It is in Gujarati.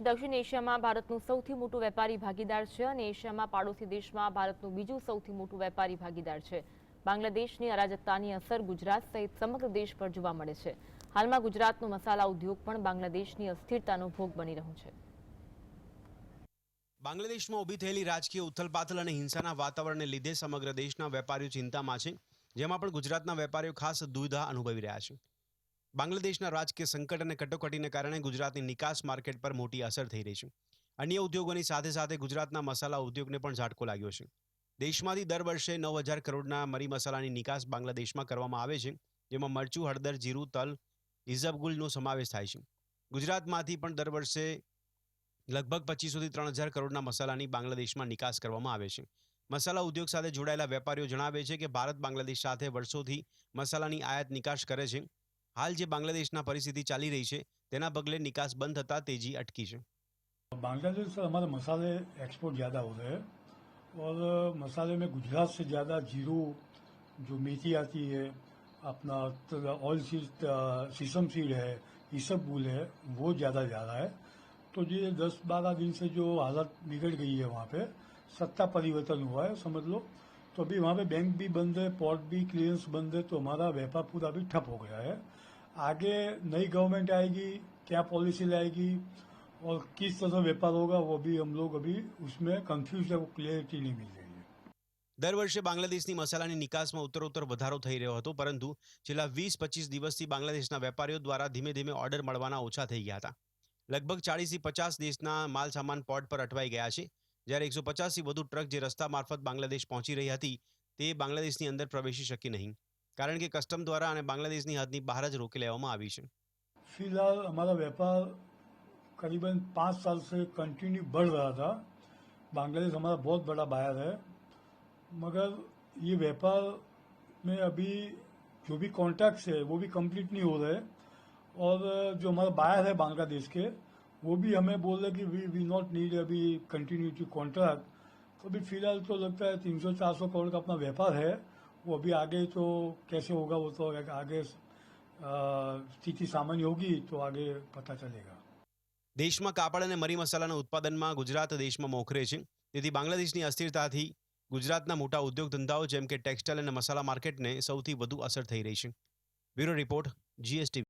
દક્ષિણ એશિયામાં ભારતનું સૌથી મોટું વેપારી ભાગીદાર છે અને એશિયામાં પાડોશી દેશમાં ભારતનું બીજું સૌથી મોટું વેપારી ભાગીદાર છે। બાંગ્લાદેશની અરાજકતાની અસર ગુજરાત સહિત સમગ્ર દેશ પર જોવા મળે છે। હાલમાં ગુજરાતનો મસાલા ઉદ્યોગ પણ બાંગ્લાદેશની અસ્થિરતાનો ભોગ બની રહ્યો છે। બાંગ્લાદેશમાં ઊભી થયેલી રાજકીય ઉથલપાથલ અને હિંસાના વાતાવરણને લીધે સમગ્ર દેશના વેપારીઓ ચિંતામાં છે, જેમાં પણ ગુજરાતના વેપારીઓ ખાસ દુવિધા અનુભવી રહ્યા છે। બાંગ્લાદેશના રાજકીય સંકટ અને કટોકટીને કારણે ગુજરાતની નિકાસ માર્કેટ પર મોટી અસર થઈ રહી છે। અન્ય ઉદ્યોગોની સાથે સાથે ગુજરાતના મસાલા ઉદ્યોગને પણ ઝાટકો લાગ્યો છે। દેશમાંથી દર વર્ષે 9,000 કરોડના મરી મસાલાની નિકાસ બાંગ્લાદેશમાં કરવામાં આવે છે, જેમાં મરચું, હળદર, જીરું, તલ, ઇસબગુલનો સમાવેશ થાય છે। ગુજરાતમાંથી પણ દર વર્ષે લગભગ 2500 થી 3,000 કરોડના મસાલાની બાંગ્લાદેશમાં નિકાસ કરવામાં આવે છે। મસાલા ઉદ્યોગ સાથે જોડાયેલા વેપારીઓ જણાવે છે કે ભારત બાંગ્લાદેશ સાથે વર્ષોથી મસાલાની આયાત નિકાસ કરે છે। हाल जो बांग्लादेश परिस्थिति चाली रही है तेना पगले निकास बंद थता तेजी अटकी है। बांग्लादेश से हमारे मसाले एक्सपोर्ट ज़्यादा हो रहे हैं और मसाले में गुजरात से ज़्यादा जीरो, जो मेथी आती है, अपना ऑयल सीड, सीसम सीड है, इसबगुल है, वो ज़्यादा जा रहा है। तो ये 10-12 दिन से जो हालत बिगड़ गई है वहाँ पे, सत्ता परिवर्तन हुआ है समझ लो। तो अभी वहाँ पे बैंक भी बंद है, पोर्ट भी क्लियरेंस बंद है, तो हमारा व्यापार पूरा अभी ठप हो गया है। आगे नई गवर्नमेंट आएगी, क्या पॉलिसी लाएगी और किस तरह व्यापार होगा वो भी हम लोग अभी उसमें कंफ्यूज है, वो क्लियरिटी नहीं मिल रही है। दर वर्षे बांग्लादेशની મસાલાની નિકાસમાં ઉત્તરોત્તર વધારો થઈ રહ્યો હતો, પરંતુ છેલ્લા 20-25 દિવસથી બાંગ્લાદેશના વેપારીઓ દ્વારા ધીમે ધીમે ઓર્ડર મળવાના ઓછા થઈ ગયા હતા। લગભગ 40 થી 50 દેશના માલ સામાન પોર્ટ પર અટવાઈ ગયા છે, જ્યારે 150 થી વધુ ટ્રક જે રસ્તા મારફત બાંગ્લાદેશ પહોંચી રહી હતી તે બાંગ્લાદેશની અંદર પ્રવેશી શકી નહીં, કારણ કે કસ્ટમ દ્વારા અને બાંગ્લાદેશની હદની બહાર જ રોકી લેવામાં આવી છે। फिलहाल हमारा व्यापार करीबन 5 साल से कंटिन्यू बढ़ रहा था। बांग्लादेश हमारा बहुत बड़ा बायर है, मगर ये व्यापार में अभी जो भी कॉन्ट्रैक्ट्स है वो भी कंप्लीट नहीं हो रहे और जो हमारा बायर है बांग्लादेश के वो भी हमें बोल रहे कि वी नॉट नीड अभी कंटिन्यूटी कॉन्ट्रैक्ट। तो अभी फिलहाल तो लगता है 300-400 करोड़ का अपना व्यापार है, वो अभी आगे तो कैसे होगा वो तो आगे स्थिति सामान्य होगी तो आगे पता चलेगा। દેશમાં કાપડ અને મરી મસાલાના ઉત્પાદનમાં ગુજરાત દેશમાં મોખરે છે, તેથી બાંગ્લાદેશની અસ્થિરતાથી ગુજરાતના મોટા ઉદ્યોગ ધંધાઓ જેમ કે ટેક્સટાઇલ અને મસાલા માર્કેટને સૌથી વધુ અસર થઈ રહી છે। Bureau report, GSTV।